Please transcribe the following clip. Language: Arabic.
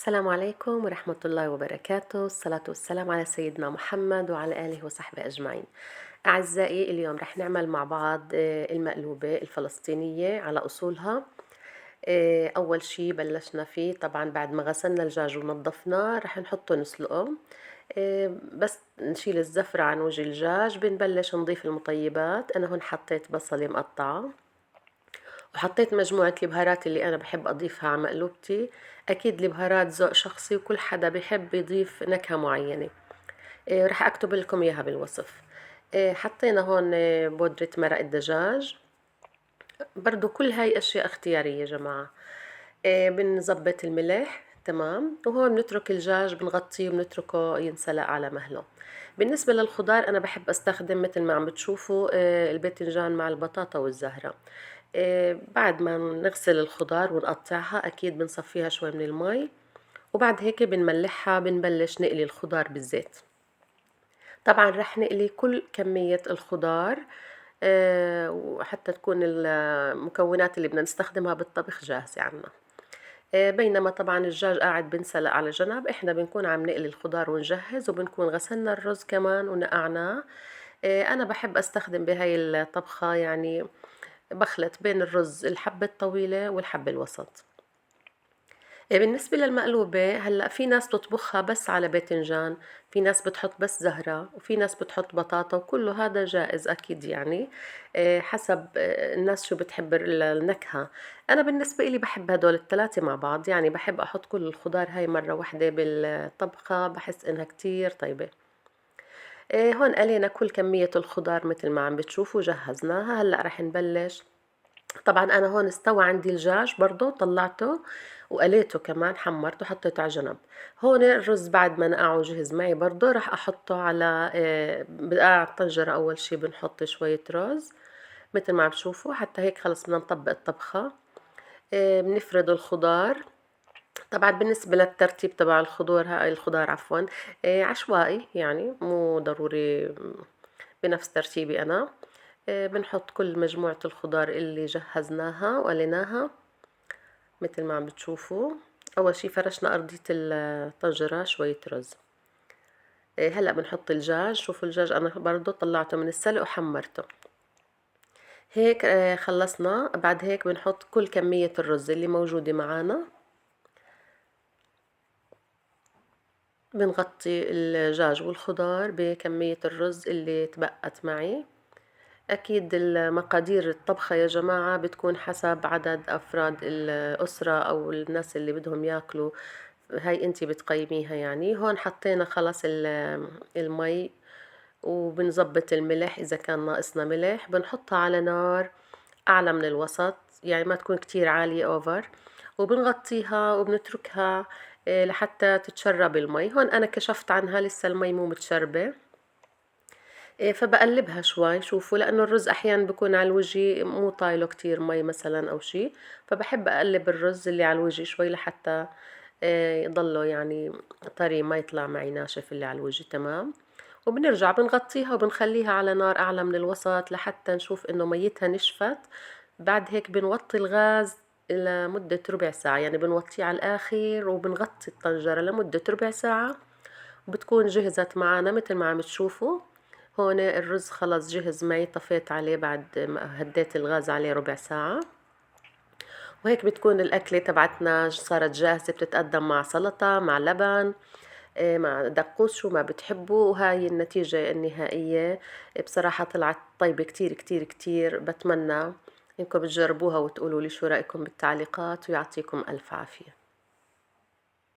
السلام عليكم ورحمة الله وبركاته. الصلاة والسلام على سيدنا محمد وعلى آله وصحبه أجمعين. أعزائي، اليوم رح نعمل مع بعض المقلوبة الفلسطينية على أصولها. أول شي بلشنا فيه طبعا بعد ما غسلنا الدجاج ونظفناه رح نحطه نسلقه. بس نشيل الزفرة عن وجه الدجاج، بنبلش نضيف المطيبات. أنا هون حطيت بصلة مقطعة، وحطيت مجموعة البهارات اللي أنا بحب أضيفها على مقلوبتي. أكيد البهارات ذوق شخصي وكل حدا بحب يضيف نكهة معينة. رح أكتب لكم إياها بالوصف. حطينا هون بودرة مرق الدجاج. برضو كل هاي أشياء اختيارية يا جماعة. بنظبط الملح تمام، وهون بنترك الدجاج بنغطيه وبنتركه ينسلق على مهله. بالنسبة للخضار أنا بحب أستخدم مثل ما عم بتشوفوا الباذنجان مع البطاطا والزهرة. بعد ما نغسل الخضار ونقطعها أكيد بنصفيها شوي من المي، وبعد هيك بنملحها، بنبلش نقلي الخضار بالزيت. طبعا رح نقلي كل كمية الخضار وحتى تكون المكونات اللي بدنا نستخدمها بالطبخ جاهزة عنا. بينما طبعا الدجاج قاعد بنسلق على جنب، احنا بنكون عم نقلي الخضار ونجهز، وبنكون غسلنا الرز كمان ونقعناه. انا بحب استخدم بهاي الطبخة يعني بخلط بين الرز الحبة الطويلة والحبة الوسط. بالنسبة للمقلوبة هلأ في ناس بتطبخها بس على باذنجان، في ناس بتحط بس زهرة، وفي ناس بتحط بطاطا، وكله هذا جائز أكيد يعني. حسب الناس شو بتحب النكهة. أنا بالنسبة إلي بحب هدول الثلاثة مع بعض، يعني بحب أحط كل الخضار هاي مرة واحدة بالطبخة، بحس إنها كتير طيبة. هون قلينا كل كمية الخضار مثل ما عم بتشوفوا جهزناها. هلأ رح نبلش. طبعا انا هون استوى عندي الدجاج برضو، طلعته وقليته كمان، حمرته حطيته على جنب. هون الرز بعد ما نقعه وجهز معي برضو راح احطه على بقع الطنجرة. اول شي بنحط شوية رز مثل ما عم بشوفوا، حتى هيك خلص بدنا نطبق الطبخة. بنفرد الخضار. طبعا بالنسبة للترتيب تبع الخضار، هاي الخضار عفوا عشوائي، يعني مو ضروري بنفس ترتيبي أنا. بنحط كل مجموعة الخضار اللي جهزناها وقليناها مثل ما عم بتشوفوا. أول شي فرشنا أرضية الطنجرة شوية رز. هلأ بنحط الدجاج. شوفوا الدجاج أنا برضو طلعته من السلق وحمرته. هيك خلصنا. بعد هيك بنحط كل كمية الرز اللي موجودة معانا، بنغطي الدجاج والخضار بكمية الرز اللي تبقت معي. أكيد المقادير الطبخة يا جماعة بتكون حسب عدد أفراد الأسرة أو الناس اللي بدهم ياكلوا. هاي انتي بتقيميها. يعني هون حطينا خلص المي، وبنظبط الملح إذا كان ناقصنا ملح بنحطها على نار أعلى من الوسط، يعني ما تكون كتير عالية أوفر، وبنغطيها وبنتركها لحتى تتشرب المي. هون أنا كشفت عنها لسه المي مو متشربة. فبقلبها شوي. شوفوا لأنه الرز أحيانا بكون على الوجه مو طايله كتير مي مثلا أو شي، فبحب أقلب الرز اللي على الوجه شوي لحتى يضله يعني طري، ما يطلع معي ناشف اللي على الوجه. تمام. وبنرجع بنغطيها وبنخليها على نار أعلى من الوسط لحتى نشوف إنه ميتها نشفت. بعد هيك بنوطي الغاز لمدة ربع ساعة، يعني بنوطيه على الآخر وبنغطي الطنجرة لمدة ربع ساعة، وبتكون جهزت معنا مثل ما عم تشوفوا. هون الرز خلص جهز معي، طفيت عليه بعد ما هديت الغاز عليه ربع ساعة. وهيك بتكون الأكلة تبعتنا صارت جاهزة، بتتقدم مع سلطة، مع لبن، مع دقوس، شو ما بتحبوا. وهاي النتيجة النهائية. بصراحة طلعت طيبة كتير كتير كتير. بتمنى إنكم تجربوها وتقولوا لي شو رأيكم بالتعليقات، ويعطيكم ألف عافية.